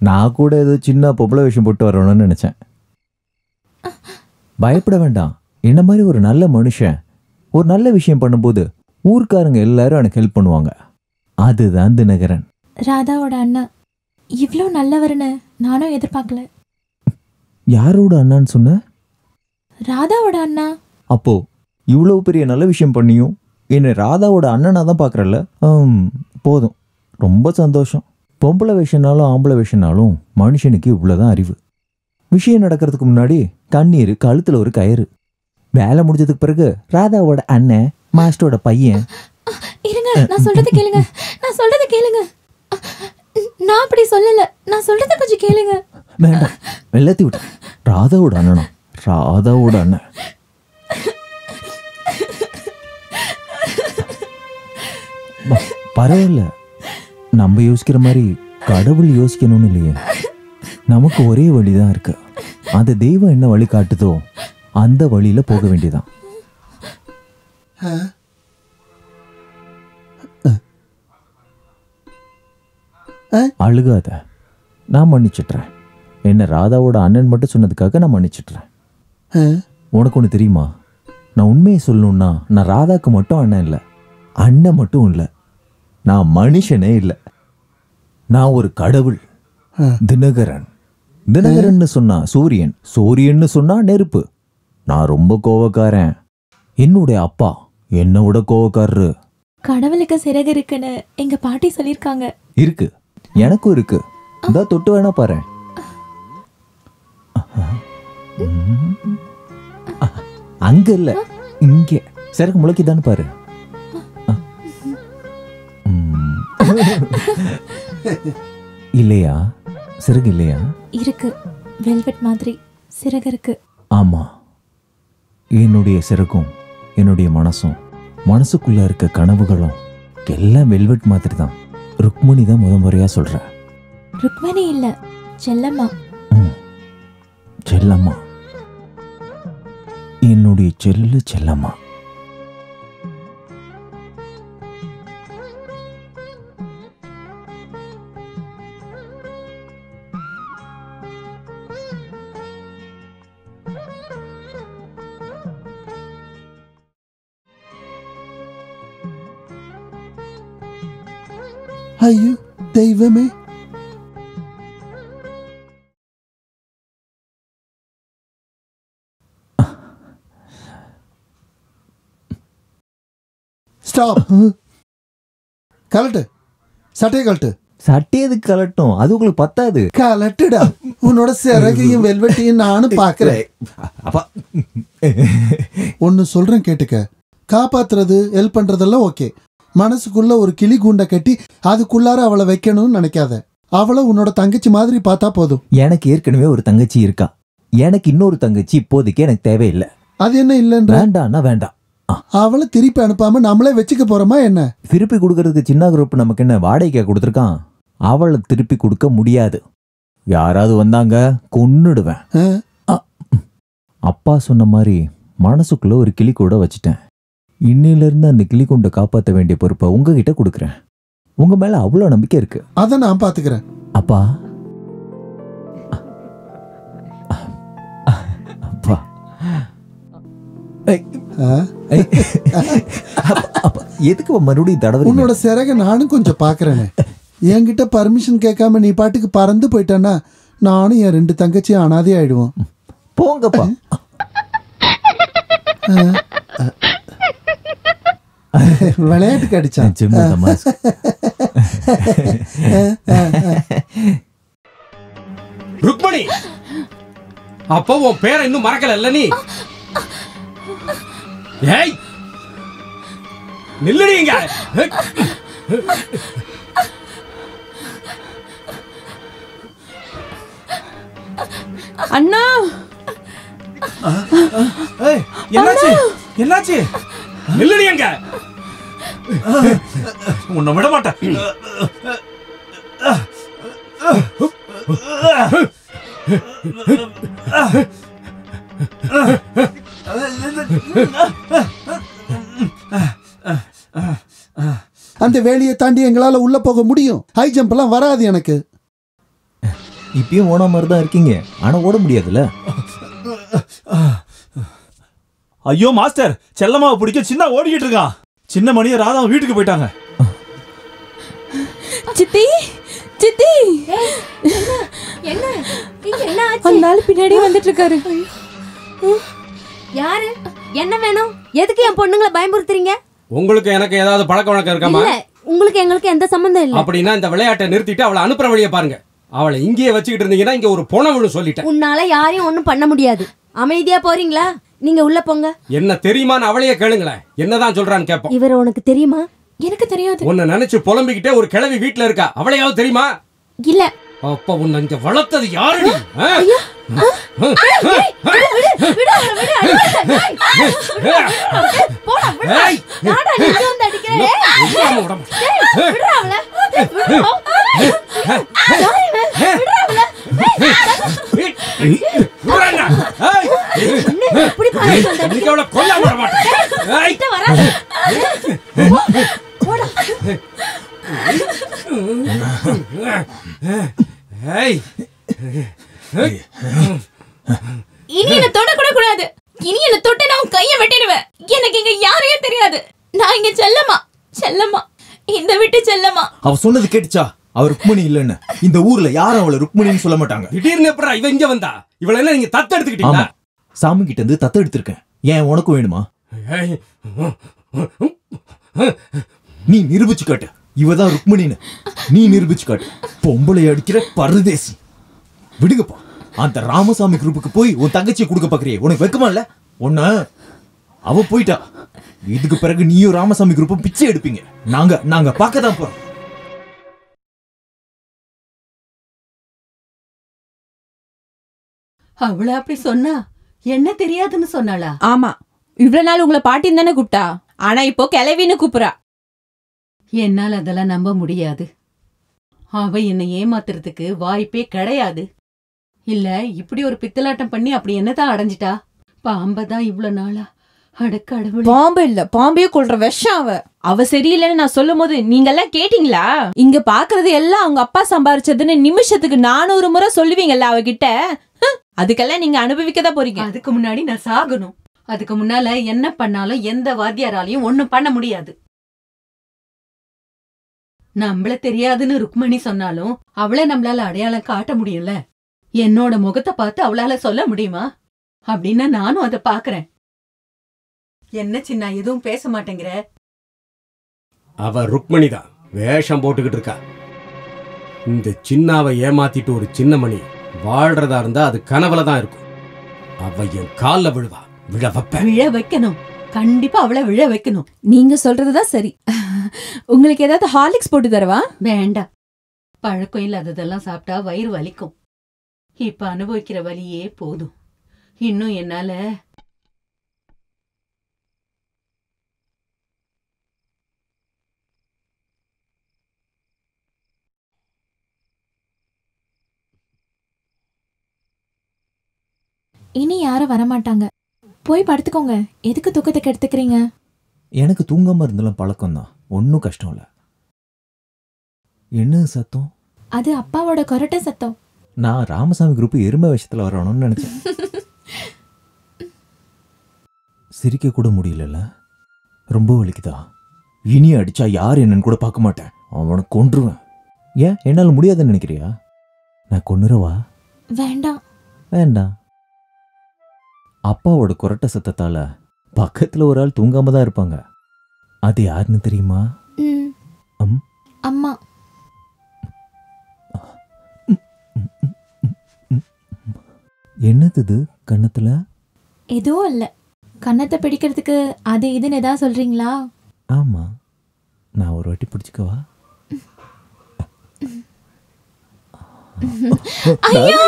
நான் கூட ஏதோ சின்ன பொம்பளை விஷயம் போட்டு வரணும்னு நினைச்சேன். பயப்பட வேண்டாம். என்ன மாதிரி ஒரு நல்ல மனுஷன் ஒரு நல்ல விஷயம் பண்ணும்போது ஊர்க்காரங்க எல்லாரும் எனக்கு ஹெல்ப் பண்ணுவாங்க. அதுதான் தினகரன். ராதாவோட அண்ணா இவ்வளோ நல்லவர்னு நானும் எதிர்பார்க்கல. யாரோட அண்ணான்னு சொன்ன? ராதாவோட அண்ணா. அப்போ இவ்வளவு பெரிய நல்ல விஷயம் பண்ணியும் என்னை ராதாவோட அண்ணனா தான் பார்க்குறல்ல. போதும், ரொம்ப சந்தோஷம். பொம்பளை விஷயம்னாலும் ஆம்பளை விஷயம்னாலும் மனுஷனுக்கு இவ்வளோதான் அறிவு. விஷயம் நடக்கிறதுக்கு முன்னாடி கண்ணீர், கழுத்தில் ஒரு கயிறு. வேலை முடிஞ்சதுக்கு பிறகு ராதாவோட அண்ணன், மாஸ்டரோட பையன். இருங்க, நான் சொல்றதை கேளுங்க. நான் சொல்றதை கேளுங்க. நான் அப்படி சொல்லல. நான் சொல்றதை கொஞ்சம் கேளுங்க. வேண்டாம், வெள்ளத்தி விட்ட. ராதாவோட அண்ணனா? ராதாவோட அண்ணன். பரவாயில்ல, நம்ம யோசிக்கிற மாதிரி கடவுள் யோசிக்கணும்னு இல்லையே. நமக்கு ஒரே வழிதான் இருக்கு. அந்த தெய்வம் என்ன வழி காட்டுதோ அந்த வழியில போக வேண்டியதான். அழுகாத, நான் மன்னிச்சிட்றேன். என்ன ராதாவோட அண்ணன் மட்டும் சொன்னதுக்காக நான் மன்னிச்சிட்றேன். உனக்கு ஒன்று தெரியுமா, நான் உண்மையை சொல்லணும்னா நான் ராதாக்கு மட்டும் அண்ணன் இல்லை, அண்ணன் மட்டும் இல்லை, நான் மனுஷனே இல்லை, நான் ஒரு கடவுள். தினகரன். தினகரன் சொன்னா சூரியன், சூரியன் சொன்னா நெருப்பு. நான் ரொம்ப கோவக்காரன். என்னுடைய அப்பா என்னை விட கோவக்காரரு. கடவுளுக்கு சிறகு இருக்குன்னு எங்க பாட்டி சொல்லியிருக்காங்க. இருக்கு, எனக்கும் இருக்கு. இந்த தொட்டு வேணா பாரு. அங்க இல்ல, இங்க சிறகு முளைக்குதான்னு பாரு. இல்லையா? சிறகு இல்லையா? இருக்கு, வெல்வெட் மாதிரி சிறகு இருக்கு. ஆமா, என்னுடைய சிறகும் என்னுடைய மனசும் மனசுக்குள்ள இருக்க கனவுகளும் எல்லாம் வெல்வெட் மாதிரி தான். ருக்மணி தான் முறையா சொல்ற. ருக்மணி இல்ல, செல்லம்மா. செல்லம்மா, என்னுடைய செல்லம்மா. ஐயோ தெய்வமே, ஸ்டாப். கலட்டு சட்டையை, கலட்டு. சட்டையதுக்கு கலட்டும், அது உங்களுக்கு பத்தாது. கலட்டுடா, உன்னோட சிறகையும் வெல்வெட்டையும் நானும் பாக்குறேன். அப்பா ஒன்னு சொல்றேன் கேட்டுக்க. காப்பாத்துறது ஹெல்ப் பண்றதெல்லாம் ஓகே. மனசுக்குள்ள ஒரு கிளி கூண்டை கட்டி அதுக்குள்ளார அவளை வைக்கணும்னு நினைக்காத. அவளை உன்னோட தங்கச்சி மாதிரி பார்த்தா போதும். எனக்கு ஏற்கனவே ஒரு தங்கச்சி இருக்கா. எனக்கு இன்னொரு தங்கச்சி இப்போதைக்கு எனக்கு தேவையில்லை. அது என்ன இல்லைன்ற? வேண்டாம்னா வேண்டாம். அவளை திருப்பி அனுப்பாம நம்மளே வச்சுக்க போறோமா என்ன? திருப்பி கொடுக்கறதுக்கு சின்ன குரூப் நமக்கு என்ன வாடகைக்கா கொடுத்துருக்கான்? அவளை திருப்பி கொடுக்க முடியாது. யாராவது வந்தாங்க கொன்னுடுவேன். அப்பா சொன்ன மாதிரி மனசுக்குள்ள ஒரு கிளி கூட வச்சுட்டேன். இன்னிலிருந்து அந்த கிளி கொண்டு காப்பாற்ற வேண்டிய பொறுப்பை உங்ககிட்ட கொடுக்குறேன். உங்க மேல அவ்வளவு நம்பிக்கை இருக்கு. அதை நான் பாத்துக்கிறேன். அப்பா அப்பா எதுக்கு மறுபடியும் தடவை? உன்னோட சிறக நானும் கொஞ்சம் பாக்குறேனே. என்கிட்ட பர்மிஷன் கேட்காம நீ பாட்டுக்கு பறந்து போயிட்டேன்னா நானும் என் 2 தங்கச்சியும் அனாதை ஆயிடுவோம். போங்கப்பா. விளையாட்டுக்கு அடிச்சான். ருக்மணி, அப்போ உன் பேரை இன்னும் மறக்கல இல்ல நீ? ஏய் நில்லுறீங்க. அண்ணா, என்னாச்சு? என்னாச்சு? நில்லுறீங்க. உன்னை விட மாட்டேன். அந்த வேலையை தாண்டி எங்களால உள்ள போக முடியும். ஹை ஜம்ப் எல்லாம் வராது எனக்கு. இப்பயும் ஓனா மாதிரி தான் இருக்கீங்க, ஆனா ஓட முடியாதுல்ல. ஐயோ மாஸ்டர், செல்லம்மாவை பிடிக்க சின்ன ஓடிக்கிட்டு இருக்கான். சின்ன மணியை ராதா வீட்டுக்கு போயிட்டாங்க. சித்தி சித்தி, என்ன என்ன அந்த ஆளு பின்னாடியே வந்துட்டு இருக்காரு. யாரு? என்ன வேணும்? எதுக்கு என் பொண்ணுங்களை பயமுறுத்துறீங்க? உங்களுக்கு எனக்கு ஏதாவது பழக்க வழக்கம் இருக்காமா? இல்ல, உங்களுக்கு எங்களுக்கு எந்த சம்பந்தம் இல்ல. அப்படின்னா இந்த விளையாட்டை நிறுத்திட்டு அவளை அனுப்புற வழியை பாருங்க. அவளை இங்கேயே வச்சுக்கிட்டு இருந்தீங்கன்னா இங்க ஒரு பொணவனு சொல்லிட்டேன். உன்னால யாரையும் ஒண்ணும் பண்ண முடியாது. அமைதியா போறீங்களா? நீங்க உள்ள போங்க. என்ன தெரியுமான்னு அவளையே கேளுங்களேன், என்னதான் சொல்றான்னு கேட்போம். இவர் உனக்கு தெரியுமா? எனக்கு தெரியாது. உன்னை நினைச்சு புலம்பிக்கிட்டே ஒரு கிழவி வீட்டுல இருக்கா, அவளையாவது தெரியுமா? இல்ல. அப்ப உன்னை இங்க வளர்த்தது யாரு? இனி என்ன தொட கூட கூடாது. இனி என்ன தொட்டு நான் கைய வெட்டிடுவேன். எனக்கு இங்க யாரையும் தெரியாது. நான் இங்க செல்லம்மா, செல்லம்மா, இந்த வீட்டு செல்லம்மா. அவ சொன்னது கேட்டுச்சா? அவ ருக்மணி இல்லன்னு இந்த ஊர்ல யாரும் அவளை ருக்மணின்னு சொல்ல மாட்டாங்க. திடீர்னு எப்படா இவ இங்க வந்தா? இவள என்ன நீங்க தத்து எடுத்துக்கிட்டீங்களா? சாமி கிட்ட இருந்து தத்து எடுத்திருக்கேன். ஏன் உனக்கும் வேணுமா? நீ நிரூபிச்சு காட்டு, இவதான் ருக்மணின்னு நீ நிரூபிச்சு காட்டு. பொம்பளை அடிக்கிற பரதேசி. விடுங்கப்பா. அந்த ராமசாமி குரூப்புக்கு போய் உன் தங்கச்சியை கொடுக்க பாக்குறியே, உனக்கு வெக்கமா இல்ல? உன்ன அவ போயிட்டா. இதுக்கு பிறகு நீயும் ராமசாமி குரூப்பும் பிச்சை எடுப்பீங்க. நாங்க பார்க்க தான் போறோம். அவள அப்படி சொன்னா என்ன தெரியாதுன்னு சொன்னாளா? ஆமா, இவ்வளவு நாள் உங்களை பாட்டின்னு தானே கூப்பிட்டா, ஆனா இப்போ கிளவின்னு கூப்பிடுறா. என்னால் அதெல்லாம் நம்ப முடியாது. அவ என்னை ஏமாத்துறதுக்கு வாய்ப்பே கிடையாது. இல்ல இப்படி ஒரு பித்தலாட்டம் பண்ணி அப்படி என்னதான் அடைஞ்சிட்டா? பாம்பதான் இவ்வளவு நாளா. அடக்கடவுளே. பாம்பு இல்ல, பாம்பையே கொள்ற விஷம் அவ. அவ சரியில்லைன்னு நான் சொல்லும் போது நீங்க எல்லாம் கேட்டீங்களா? இங்க பாக்குறது எல்லாம் அவங்க அப்பா சம்பாரிச்சதுன்னு நிமிஷத்துக்கு 400 முறை சொல்லுவீங்கல்ல அவகிட்ட. அதுக்கெல்லாம் நீங்க அனுபவிக்கதான் போறீங்க. அதுக்கு முன்னாடி நான் சாகணும். அதுக்கு முன்னால என்ன பண்ணாலும் எந்த வாத்தியாராலையும் ஒண்ணும் பண்ண முடியாது. நம்மள தெரியாதுன்னு ருக்மணி சொன்னாலும் அவளை நம்மளால அடையாளம் காட்ட முடியல. என்னோட முகத்தை பார்த்து அவளால சொல்ல முடியுமா? அப்படின்னா நானும் அதை பாக்குறேன். என்ன சின்ன எதுவும் பேச மாட்டேங்கிற? அவ ருக்மணி தான் வேஷம் போட்டுக்கிட்டு இருக்கா. இந்த சின்னாவை ஏமாத்திட்டு ஒரு சின்ன மணி வாழ்றதா இருந்தா அது கனவுல தான் இருக்கும். அவ என் கால்ல விழுவா. விழ வைப்பேன். விழ வைக்கணும். கண்டிப்பா அவளை விழ வைக்கணும். நீங்க சொல்றதுதான் சரி. உங்களுக்கு ஏதாவது ஹார்லிக்ஸ் போட்டு தரவா? வேண்டாம். பழக்கம் இல்லாததெல்லாம் சாப்பிட்டா வயிறு வலிக்கும். இப்ப அனுபவிக்கிற வலியே போதும். இன்னும் என்னால இனி யாரும் வரமாட்டாங்க. போய் படுத்துக்கோங்க. எதுக்கு தூக்கத்தை கெடுத்துக்கிறீங்க? எனக்கு தூங்காம இருந்தாலும் பழக்கம் தான், ஒன்னும் கஷ்டம் இல்ல. என்ன சத்தம்? அது அப்பாவோட கொரட்டை சத்தம். நான் ராமசாமி குரூப் எருமை விஷயத்துல வரணும்னு நினைச்சேன். சிரிக்க கூட முடியல. ரொம்ப வலிக்குதா? இனி அடிச்சா யார் என்னன்னு கூட பார்க்க மாட்டேன். அவனை கொன்றுவேன். ஏன் என்னால முடியாதுன்னு நினைக்கிறியா? நான் கொன்னுறவா? வேண்டாம். வேண்டாம். அப்பாவோட கொரட்டை சத்தத்தால பக்கத்துல ஒரு ஆள் தூங்காம தான் இருப்பாங்க. அது யாருன்னு தெரியுமா? அம்மா. என்னது இது கன்னத்துல? எதுவும் இல்ல. கன்னத்தை பிடிக்கிறதுக்கு அது இதுன்னு ஏதாவது சொல்றீங்களா? ஆமா, நான் ஒரு வாட்டி பிடிச்சுக்கவா? ஐயோ!